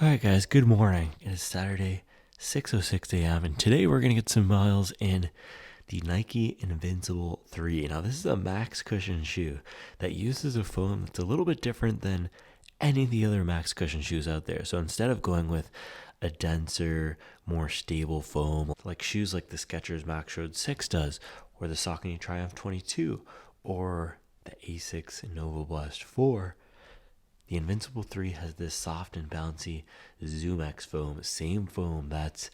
Alright guys, good morning. It is Saturday, 6:06 a.m. and today we're going to get some miles in the Nike Invincible 3. Now this is a max cushion shoe that uses a foam that's a little bit different than any of the other max cushion shoes out there. So instead of going with a denser, more stable foam, like shoes like the Skechers Max Road 6 does, or the Saucony Triumph 22, or the Asics Novablast 4, the Invincible 3 has this soft and bouncy ZoomX foam, same foam that's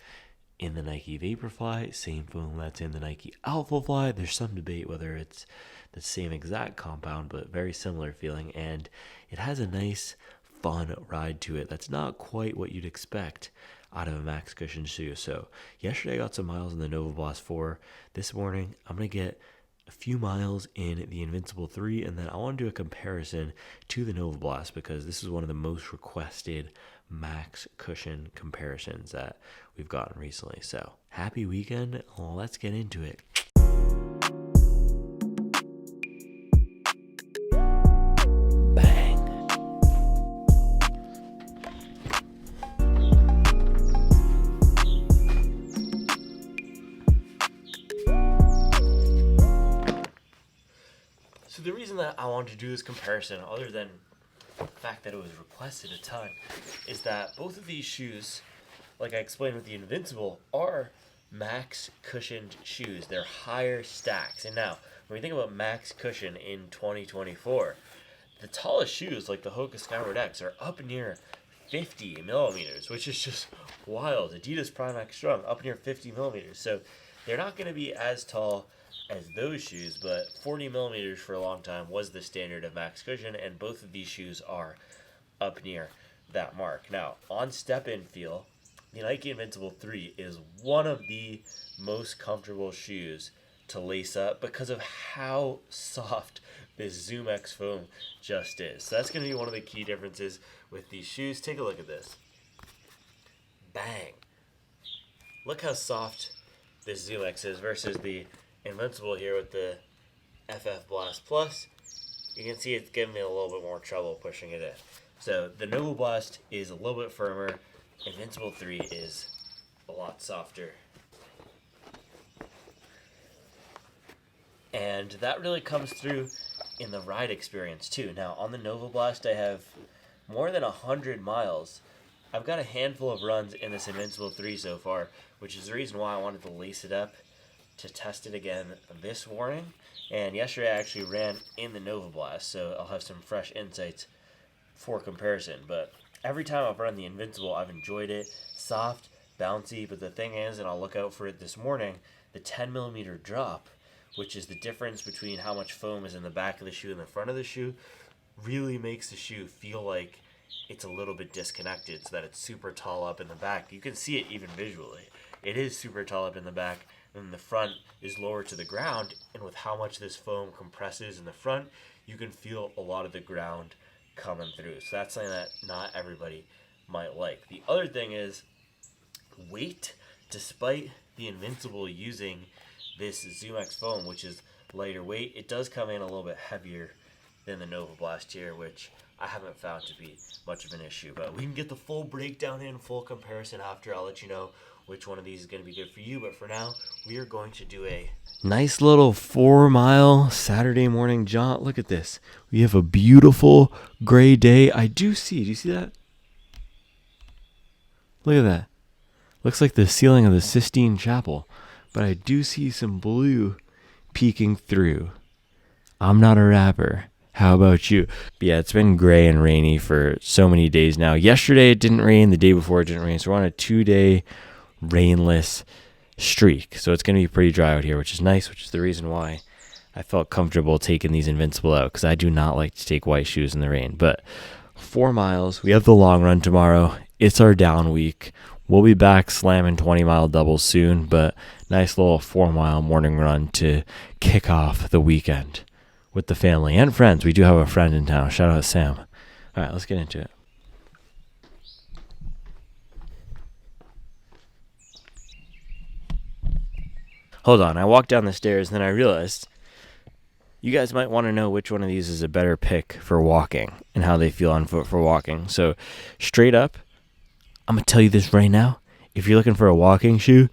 in the Nike Vaporfly, same foam that's in the Nike Alphafly. There's some debate whether it's the same exact compound, but very similar feeling, and it has a nice, fun ride to it that's not quite what you'd expect out of a max cushion shoe. So yesterday I got some miles in the Novablast 4. This morning I'm going to get a few miles in the Invincible 3, and then I want to do a comparison to the Novablast because this is one of the most requested max cushion comparisons that we've gotten recently. So happy weekend. Let's get into it. Bang. So the reason that I wanted to do this comparison, other than the fact that it was requested a ton, is that both of these shoes, like I explained with the Invincible, are max cushioned shoes. They're higher stacks. And now, when we think about max cushion in 2024, the tallest shoes, like the Hoka Skyward X, are up near 50 millimeters, which is just wild. Adidas Prime X Strong, up near 50 millimeters. So they're not going to be as tall as those shoes, but 40 millimeters for a long time was the standard of max cushion, and both of these shoes are up near that mark. Now, on step-in feel, the Nike Invincible 3 is one of the most comfortable shoes to lace up because of how soft this ZoomX foam just is. So that's going to be one of the key differences with these shoes. Take a look at this. Bang. Look how soft this ZoomX is versus the Invincible here with the FF Blast Plus. You can see it's giving me a little bit more trouble pushing it in. So the Novablast is a little bit firmer. Invincible 3 is a lot softer. And that really comes through in the ride experience too. Now on the Novablast I have more than 100 miles. I've got a handful of runs in this Invincible 3 so far, which is the reason why I wanted to lace it up to test it again this morning. And yesterday I actually ran in the Novablast, so I'll have some fresh insights for comparison. But every time I've run the Invincible, I've enjoyed it. Soft, bouncy, but the thing is, and I'll look out for it this morning, the 10 millimeter drop, which is the difference between how much foam is in the back of the shoe and the front of the shoe, really makes the shoe feel like it's a little bit disconnected, so that it's super tall up in the back. You can see it even visually. It is super tall up in the back, and the front is lower to the ground, and with how much this foam compresses in the front, you can feel a lot of the ground coming through. So that's something that not everybody might like. The other thing is weight. Despite the Invincible using this ZoomX foam, which is lighter weight, it does come in a little bit heavier than the Novablast here, which I haven't found to be much of an issue. But we can get the full breakdown in, full comparison after. I'll let you know which one of these is going to be good for you. But for now, we are going to do a nice little 4-mile Saturday morning jaunt. Look at this. We have a beautiful gray day. Do you see that? Look at that. Looks like the ceiling of the Sistine Chapel. But I do see some blue peeking through. I'm not a rapper. How about you? But yeah, it's been gray and rainy for so many days now. Yesterday it didn't rain. The day before it didn't rain. So we're on a 2-day rainless streak. So it's going to be pretty dry out here, which is nice, which is the reason why I felt comfortable taking these Invincible out, because I do not like to take white shoes in the rain. But 4 miles. We have the long run tomorrow. It's our down week. We'll be back slamming 20-mile doubles soon, but nice little 4-mile morning run to kick off the weekend with the family and friends. We do have a friend in town. Shout out Sam. All right, let's get into it. Hold on, I walked down the stairs and then I realized you guys might want to know which one of these is a better pick for walking and how they feel on foot for walking. So straight up, I'm going to tell you this right now. If you're looking for a walking shoe,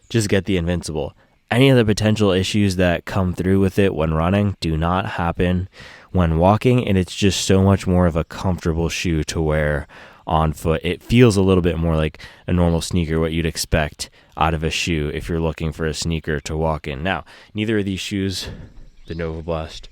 just get the Invincible. Any of the potential issues that come through with it when running do not happen when walking, and it's just so much more of a comfortable shoe to wear on foot. It feels a little bit more like a normal sneaker, what you'd expect out of a shoe if you're looking for a sneaker to walk in. Now, neither of these shoes, the Novablast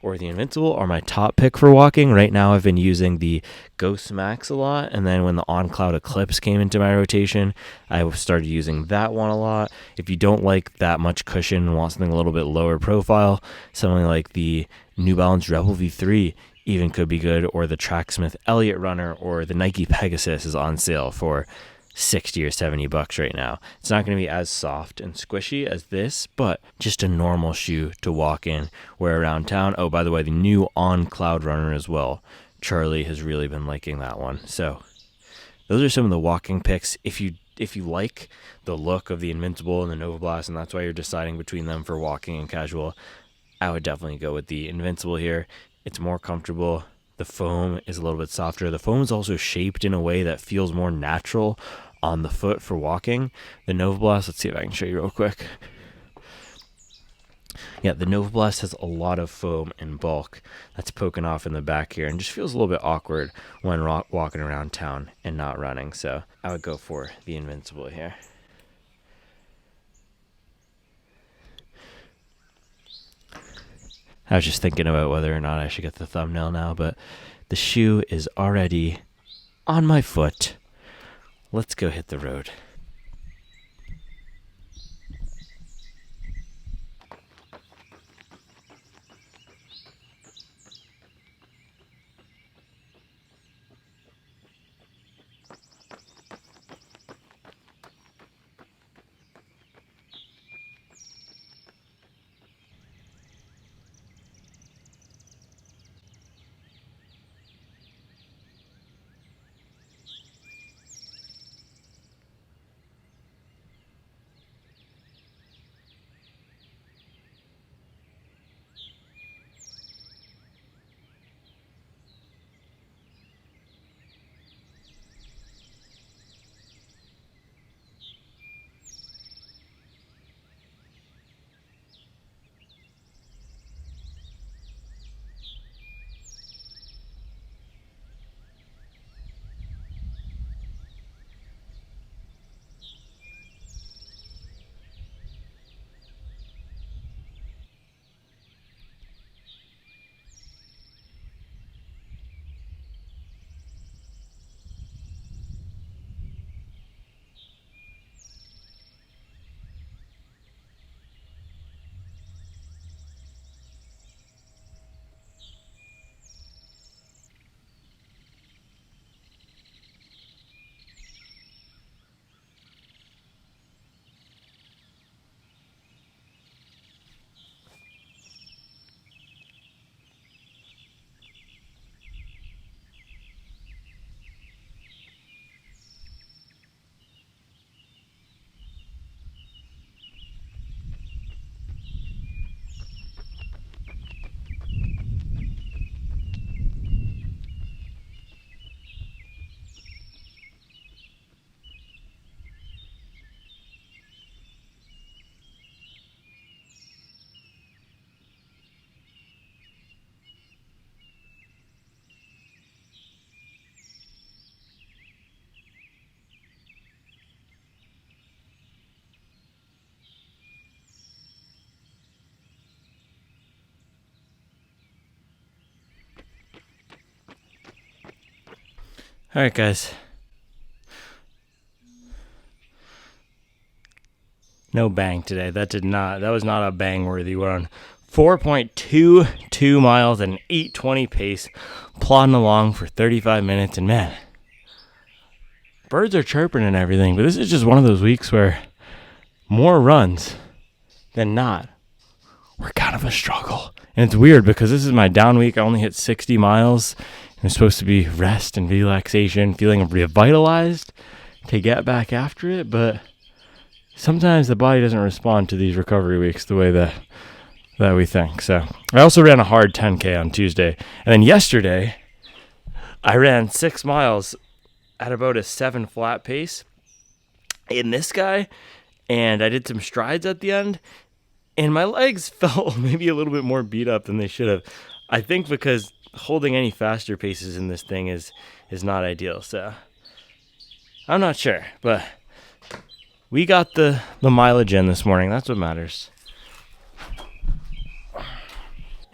or the Invincible, are my top pick for walking. Right now, I've been using the Ghost Max a lot, and then when the On Cloud Eclipse came into my rotation, I started using that one a lot. If you don't like that much cushion and want something a little bit lower profile, something like the New Balance Rebel V3 even could be good, or the Tracksmith Elliott Runner, or the Nike Pegasus is on sale for $60 or $70 right now. It's not going to be as soft and squishy as this, but just a normal shoe to walk in, wear around town. Oh, by the way, the new On Cloud Runner as well. Charlie has really been liking that one. So those are some of the walking picks. If you like the look of the Invincible and the Novablast, and that's why you're deciding between them for walking and casual, I would definitely go with the Invincible here. It's more comfortable. The foam is a little bit softer. The foam is also shaped in a way that feels more natural on the foot for walking. The Novablast, let's see if I can show you real quick. Yeah, the Novablast has a lot of foam and bulk that's poking off in the back here and just feels a little bit awkward when walking around town and not running. So I would go for the Invincible here. I was just thinking about whether or not I should get the thumbnail now, but the shoe is already on my foot. Let's go hit the road. All right, guys. No bang today. That was not a bang-worthy run. 4.22 miles at an 8:20 pace, plodding along for 35 minutes. And man, birds are chirping and everything, but this is just one of those weeks where more runs than not were kind of a struggle. And it's weird because this is my down week. I only hit 60 miles. It's supposed to be rest and relaxation, feeling revitalized to get back after it, but sometimes the body doesn't respond to these recovery weeks the way that we think. So I also ran a hard 10K on Tuesday, and then yesterday I ran 6 miles at about a 7 flat pace in this guy, and I did some strides at the end, and my legs felt maybe a little bit more beat up than they should have. I think because holding any faster paces in this thing is not ideal. So I'm not sure, but we got the mileage in this morning. That's what matters.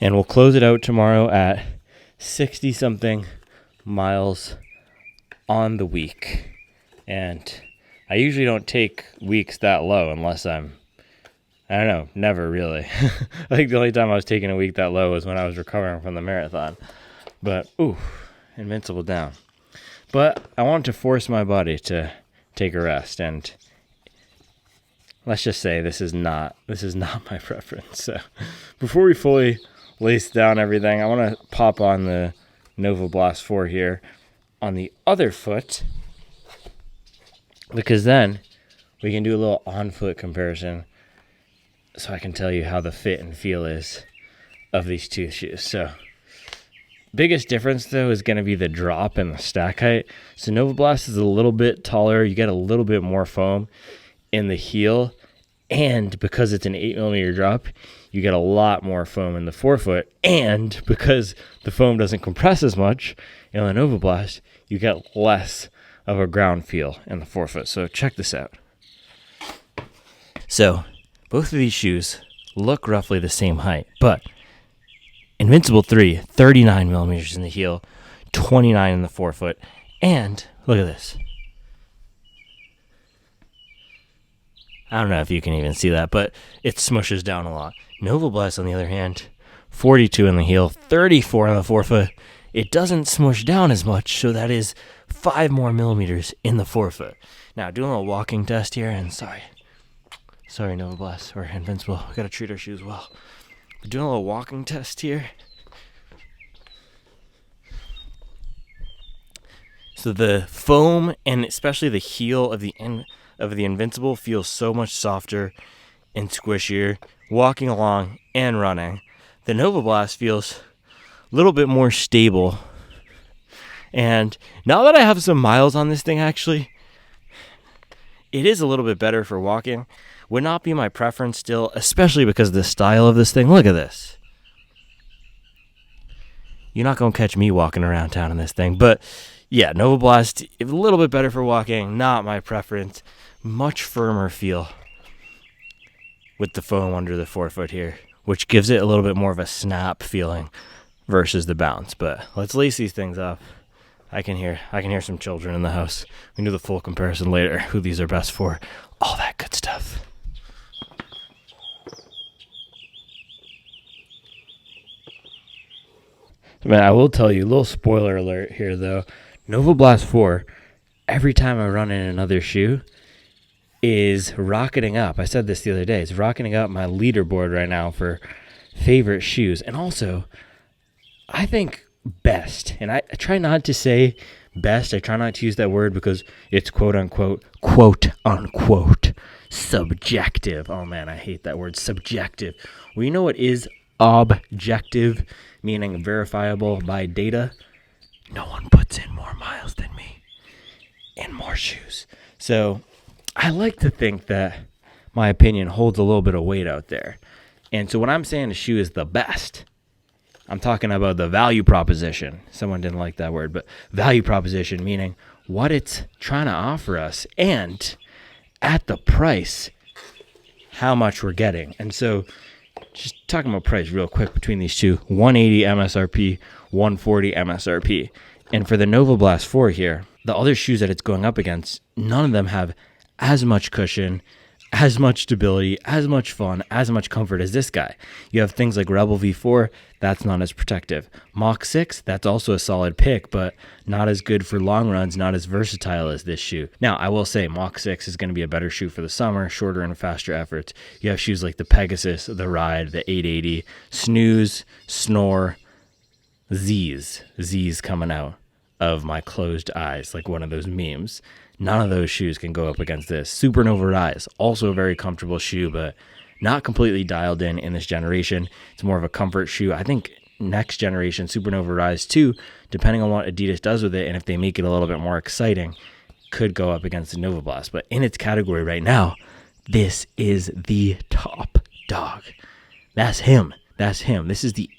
And we'll close it out tomorrow at 60 something miles on the week. And I usually don't take weeks that low unless I don't know, never really. I think the only time I was taking a week that low was when I was recovering from the marathon. But, Invincible down. But I wanted to force my body to take a rest, and let's just say this is not my preference. So before we fully lace down everything, I want to pop on the Novablast 4 here on the other foot, because then we can do a little on-foot comparison so I can tell you how the fit and feel is of these two shoes. So biggest difference, though, is going to be the drop and the stack height. So Novablast is a little bit taller. You get a little bit more foam in the heel, and because it's an 8mm drop, you get a lot more foam in the forefoot, and because the foam doesn't compress as much in the Novablast, you get less of a ground feel in the forefoot. So check this out. So both of these shoes look roughly the same height, but Invincible 3, 39 millimeters in the heel, 29 in the forefoot, and look at this. I don't know if you can even see that, but it smushes down a lot. Novablast, on the other hand, 42 in the heel, 34 in the forefoot. It doesn't smush down as much, so that is 5 more millimeters in the forefoot. Now, doing a little walking test here, and sorry Novablast or Invincible, we gotta treat our shoes well. But doing a little walking test here. So the foam and especially the heel of the Invincible feels so much softer and squishier walking along and running. The Novablast feels a little bit more stable. And now that I have some miles on this thing, actually, it is a little bit better for walking. Would not be my preference still, especially because of the style of this thing. Look at this. You're not going to catch me walking around town in this thing. But yeah, Novablast, a little bit better for walking. Not my preference. Much firmer feel with the foam under the forefoot here, which gives it a little bit more of a snap feeling versus the bounce. But let's lace these things up. I can hear some children in the house. We can do the full comparison later, who these are best for. All that good stuff. Man, I will tell you, a little spoiler alert here, though. Novablast 4, every time I run in another shoe, is rocketing up. I said this the other day. It's rocketing up my leaderboard right now for favorite shoes. And also, I think best. And I try not to say best. I try not to use that word because it's quote unquote subjective. Oh man, I hate that word, subjective. Well, you know what is objective, meaning verifiable by data? No one puts in more miles than me in more shoes. So I like to think that my opinion holds a little bit of weight out there. And so when I'm saying a shoe is the best, I'm talking about the value proposition. Someone didn't like that word, but value proposition, meaning what it's trying to offer us and at the price, how much we're getting. And so just talking about price real quick between these two, 180 MSRP, 140 MSRP. And for the Novablast 4 here, the other shoes that it's going up against, none of them have as much cushion, as much stability, as much fun, as much comfort as this guy. You have things like Rebel V4, that's not as protective. Mach 6, that's also a solid pick, but not as good for long runs, not as versatile as this shoe. Now, I will say Mach 6 is going to be a better shoe for the summer, shorter and faster efforts. You have shoes like the Pegasus, the Ride, the 880, Snooze, Snore, Z's coming out of my closed eyes, like one of those memes. None of those shoes can go up against this. Supernova Rise, also a very comfortable shoe, but not completely dialed in this generation. It's more of a comfort shoe. I think next generation Supernova Rise 2, depending on what Adidas does with it, and if they make it a little bit more exciting, could go up against the Novablast. But in its category right now, this is the top dog. That's him. That's him. This is the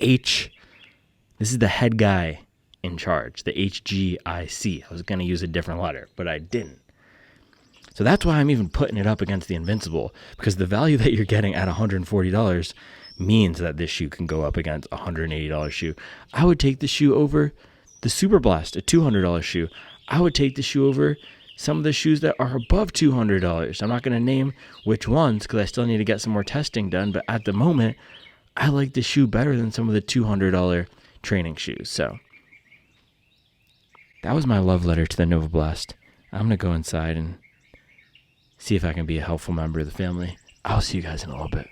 head guy in charge, the HGIC. I was going to use a different letter, but I didn't. So that's why I'm even putting it up against the Invincible, because the value that you're getting at $140 means that this shoe can go up against a $180 shoe. I would take the shoe over the Superblast, a $200 shoe. I would take the shoe over some of the shoes that are above $200. I'm not going to name which ones because I still need to get some more testing done, but at the moment, I like the shoe better than some of the $200 training shoes. So that was my love letter to the Novablast. I'm going to go inside and see if I can be a helpful member of the family. I'll see you guys in a little bit.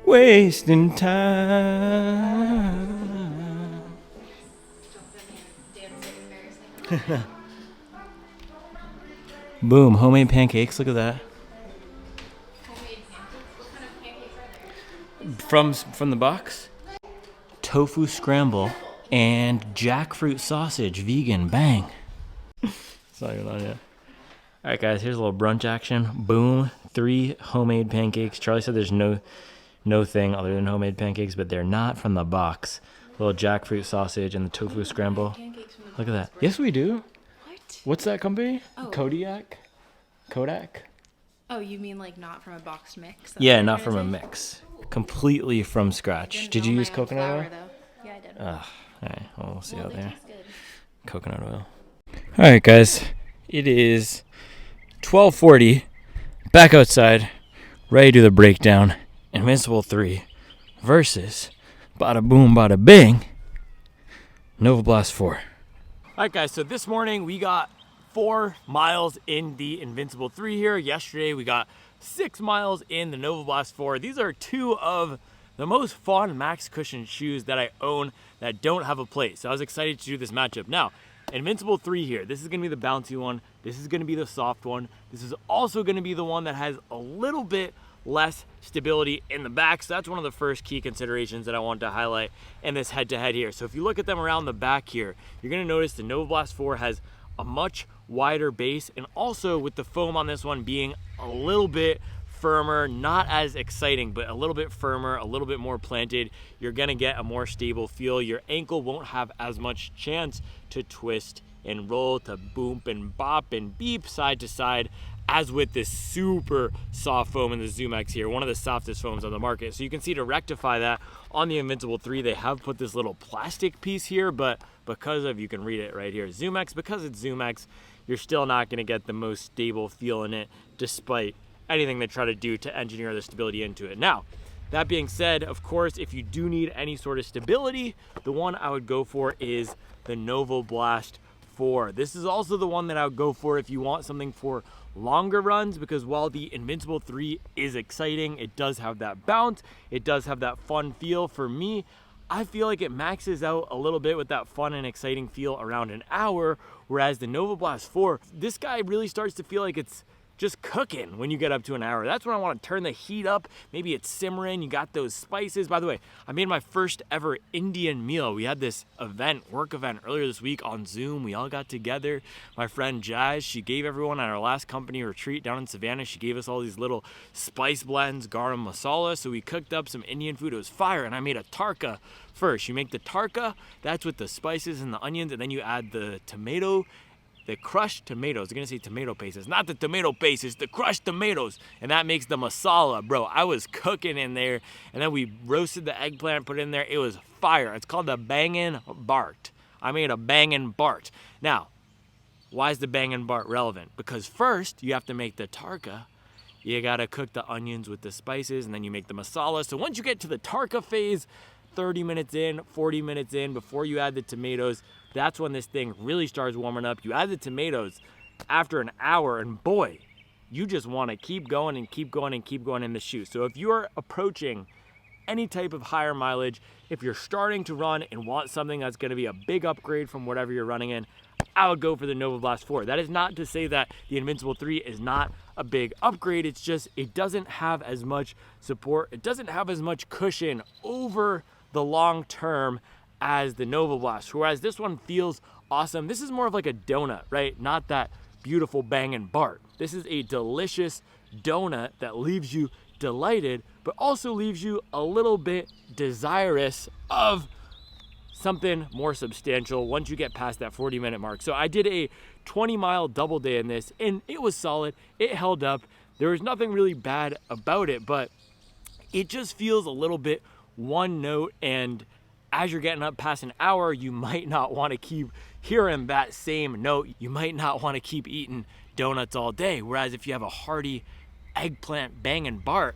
Wasting time. Boom, homemade pancakes. Look at that. Homemade pancakes? What kind of pancakes are they? From the box. Tofu scramble and jackfruit sausage, vegan. Bang. It's not even on yet. All right, guys. Here's a little brunch action. Boom. 3 homemade pancakes. Charlie said there's no thing other than homemade pancakes, but they're not from the box. Little jackfruit sausage and the tofu scramble. Look at that. Yes, we do. What? What's that company? Oh. Kodak? Oh, you mean like not from a boxed mix? That's Yeah, what not you're from a trying to say? mix. Completely from scratch. Didn't Did you mill use my own coconut flour, oil? though. Yeah, I did. All right, well, we'll see Well, out they there. taste good. Coconut oil. All right, guys. It is 12:40. Back outside. Ready to do the breakdown. Invincible 3 versus bada boom, bada bing, Novablast 4. All right, guys, so this morning we got 4 miles in the Invincible 3 here. Yesterday we got 6 miles in the Novablast 4. These are 2 of the most fun max cushion shoes that I own that don't have a place. So I was excited to do this matchup. Now, Invincible 3 here. This is going to be the bouncy one. This is going to be the soft one. This is also going to be the one that has a little bit less stability in the back. So that's one of the first key considerations that I want to highlight in this head-to-head here. So if you look at them around the back here, you're going to notice the Novablast 4 has a much wider base, and also with the foam on this one being a little bit firmer, not as exciting, but a little bit firmer, a little bit more planted, you're gonna get a more stable feel. Your ankle won't have as much chance to twist and roll, to boom and bop and beep side to side as with this super soft foam in the ZoomX here, one of the softest foams on the market. So you can see to rectify that on the Invincible 3, they have put this little plastic piece here, but because of, you can read it right here, ZoomX, because it's ZoomX, you're still not gonna get the most stable feel in it despite anything they try to do to engineer the stability into it. Now, that being said, of course, if you do need any sort of stability, the one I would go for is the Novablast 4. This is also the one that I would go for if you want something for longer runs, because while the Invincible 3 is exciting, it does have that bounce, it does have that fun feel. For me, I feel like it maxes out a little bit with that fun and exciting feel around an hour, whereas the Novablast 4, this guy really starts to feel like it's just cooking when you get up to an hour. That's when I want to turn the heat up. Maybe it's simmering, you got those spices. By the way, I made my first ever Indian meal. We had this work event earlier this week on Zoom. We all got together. My friend Jazz, she gave everyone at our last company retreat down in Savannah, she gave us all these little spice blends, garam masala. So we cooked up some Indian food. It was fire, and I made a tarka first. You make the tarka, that's with the spices and the onions, and then you add the tomato, the crushed tomatoes. I'm gonna say tomato paste. It's not the tomato paste, it's the crushed tomatoes. And that makes the masala, bro. I was cooking in there, and then we roasted the eggplant, put it in there. It was fire. It's called the bangin' Bart. I made a bangin' Bart. Now, why is the bangin' Bart relevant? Because first, you have to make the tarka. You gotta cook the onions with the spices, and then you make the masala. So once you get to the tarka phase, 30 minutes in, 40 minutes in, before you add the tomatoes, that's when this thing really starts warming up. You add the tomatoes after an hour, and boy, you just want to keep going and keep going and keep going in the shoe. So if you're approaching any type of higher mileage, if you're starting to run and want something that's going to be a big upgrade from whatever you're running in, I would go for the Novablast 4. That is not to say that the Invincible 3 is not a big upgrade. It's just it doesn't have as much support. It doesn't have as much cushion over the long term as the Novablast, whereas this one feels awesome. This is more of like a donut, right? Not that beautiful banging Bart. This is a delicious donut that leaves you delighted, but also leaves you a little bit desirous of something more substantial once you get past that 40-minute mark. So I did a 20-mile double day in this, and it was solid. It held up. There was nothing really bad about it, but it just feels a little bit one note, and as you're getting up past an hour, you might not want to keep hearing that same note. You might not want to keep eating donuts all day, whereas if you have a hearty eggplant banging Bart,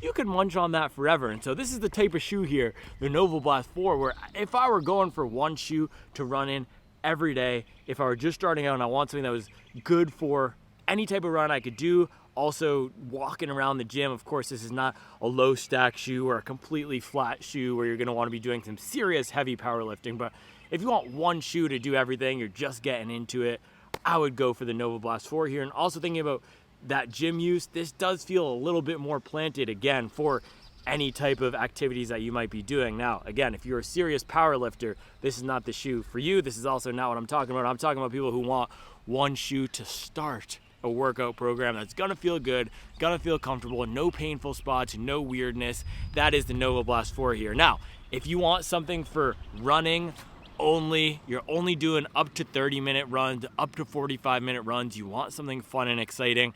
you can munch on that forever. And so this is the type of shoe here, the Novablast 4, where if I were going for one shoe to run in every day, if I were just starting out and I want something that was good for any type of run I could do, also walking around the gym. Of course, this is not a low stack shoe or a completely flat shoe where you're going to want to be doing some serious heavy powerlifting. But if you want one shoe to do everything, you're just getting into it, I would go for the Novablast 4 here. And also thinking about that gym use, this does feel a little bit more planted again for any type of activities that you might be doing. Now, again, if you're a serious power lifter, this is not the shoe for you. This is also not what I'm talking about. I'm talking about people who want one shoe to start a workout program that's gonna feel good, gonna feel comfortable, no painful spots, no weirdness. That is the Novablast 4 here. Now, if you want something for running only, you're only doing up to 30-minute runs, up to 45-minute runs, you want something fun and exciting,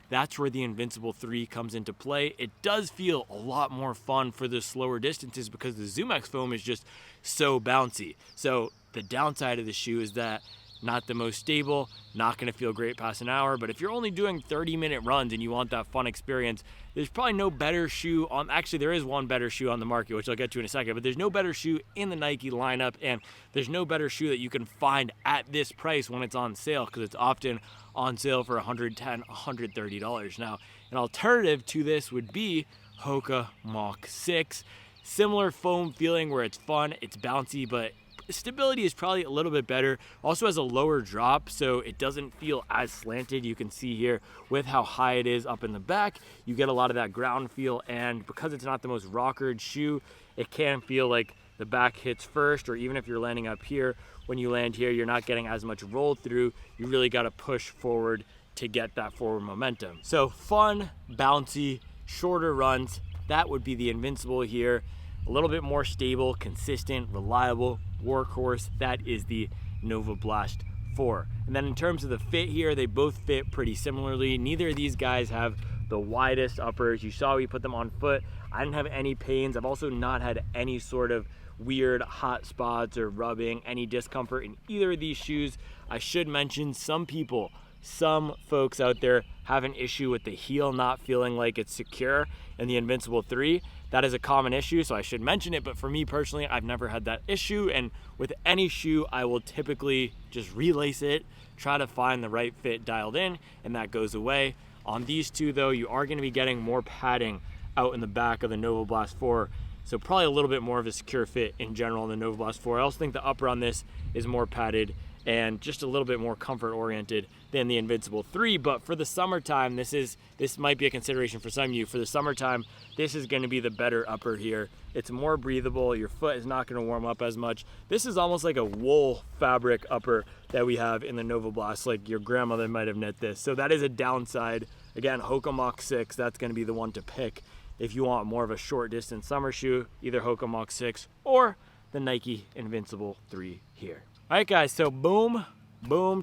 that's where the Invincible 3 comes into play. It does feel a lot more fun for the slower distances because the ZoomX foam is just so bouncy. So the downside of the shoe is that not the most stable, not gonna feel great past an hour, but if you're only doing 30-minute runs and you want that fun experience, there's probably no better shoe on, actually there is one better shoe on the market, which I'll get to in a second, but there's no better shoe in the Nike lineup, and there's no better shoe that you can find at this price when it's on sale, because it's often on sale for $110, $130. Now, an alternative to this would be Hoka Mach 6. Similar foam feeling where it's fun, it's bouncy, but stability is probably a little bit better. Also has a lower drop, so it doesn't feel as slanted. You can see here with how high it is up in the back, you get a lot of that ground feel, and because it's not the most rockered shoe, it can feel like the back hits first, or even if you're landing up here, when you land here, you're not getting as much roll through. You really got to push forward to get that forward momentum. So fun, bouncy, shorter runs, that would be the Invincible here. A little bit more stable, consistent, reliable, workhorse, that is the Novablast 4. And then in terms of the fit here, they both fit pretty similarly. Neither of these guys have the widest uppers. You saw we put them on foot. I didn't have any pains. I've also not had any sort of weird hot spots or rubbing, any discomfort in either of these shoes. I should mention some folks out there have an issue with the heel not feeling like it's secure in the Invincible 3. That is a common issue, so I should mention it, but for me personally, I've never had that issue, and with any shoe, I will typically just relace it, try to find the right fit dialed in, and that goes away. On these two though, you are gonna be getting more padding out in the back of the Novablast 4, so probably a little bit more of a secure fit in general in the Novablast 4. I also think the upper on this is more padded and just a little bit more comfort oriented than the Invincible 3, but for the summertime, this might be a consideration for some of you. For the summertime, this is going to be the better upper here. It's more breathable, your foot is not going to warm up as much. This is almost like a wool fabric upper that we have in the Novablast, like your grandmother might have knit this. So that is a downside. Again, Hoka Mach 6, that's going to be the one to pick if you want more of a short distance summer shoe, either Hoka Mach 6 or the Nike Invincible 3 here. All right, guys, so boom,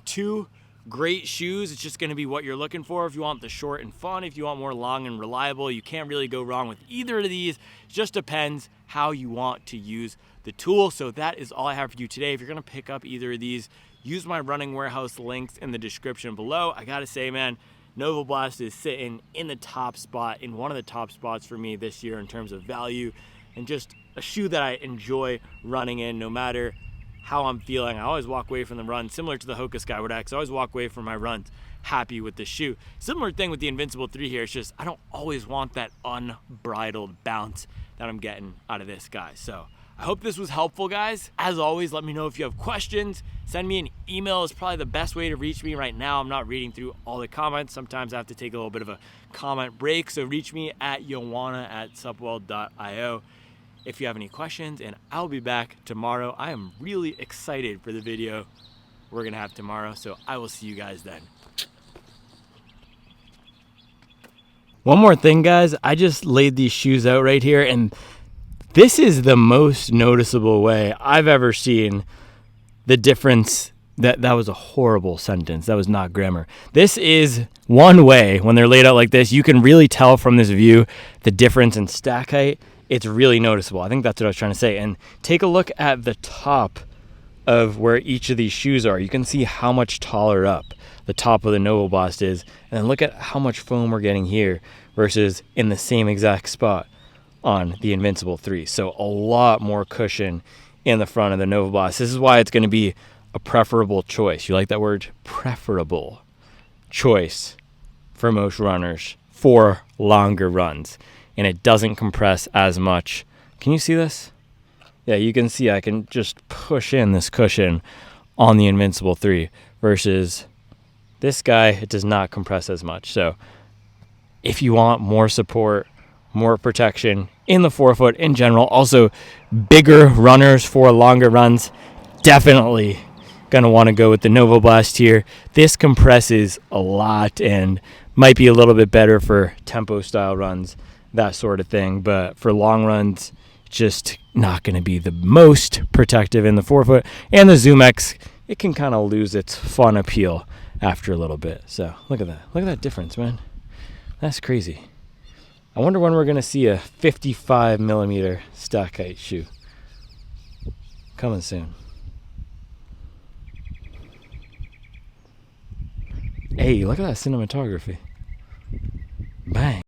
two great shoes. It's just gonna be what you're looking for. If you want the short and fun, if you want more long and reliable, you can't really go wrong with either of these. It just depends how you want to use the tool. So that is all I have for you today. If you're gonna pick up either of these, use my Running Warehouse links in the description below. I gotta say, man, Novablast is sitting in the top spot, in one of the top spots for me this year in terms of value, and just a shoe that I enjoy running in no matter how I'm feeling. I always walk away from the run, similar to the Hoka Skyward X. I always walk away from my runs happy with the shoe. Similar thing with the Invincible 3 here. It's just I don't always want that unbridled bounce that I'm getting out of this, guys. So I hope this was helpful, guys. As always, let me know if you have questions. Send me an email is probably the best way to reach me right now. I'm not reading through all the comments. Sometimes I have to take a little bit of a comment break. So reach me at yoanna@supwell.io if you have any questions, and I'll be back tomorrow. I am really excited for the video we're gonna have tomorrow, so I will see you guys then. One more thing, guys. I just laid these shoes out right here, and this is the most noticeable way I've ever seen the difference. That was a horrible sentence. That was not grammar. This is one way, when they're laid out like this, you can really tell from this view the difference in stack height. It's really noticeable. I think that's what I was trying to say. And take a look at the top of where each of these shoes are. You can see how much taller up the top of the Novablast is, and then look at how much foam we're getting here versus in the same exact spot on the Invincible 3. So a lot more cushion in the front of the Novablast. This is why it's going to be a preferable choice. You like that word? Preferable choice for most runners for longer runs. And it doesn't compress as much. Can you see this? Yeah, you can see I can just push in this cushion on the Invincible 3 versus this guy, it does not compress as much. So if you want more support, more protection in the forefoot in general, also bigger runners for longer runs, definitely gonna want to go with the Novablast here. This compresses a lot and might be a little bit better for tempo style runs, that sort of thing. But for long runs, just not going to be the most protective in the forefoot. And the Zoom X, it can kind of lose its fun appeal after a little bit. So look at that. Look at that difference, man. That's crazy. I wonder when we're going to see a 55 millimeter stack height shoe. Coming soon. Hey, look at that cinematography. Bang.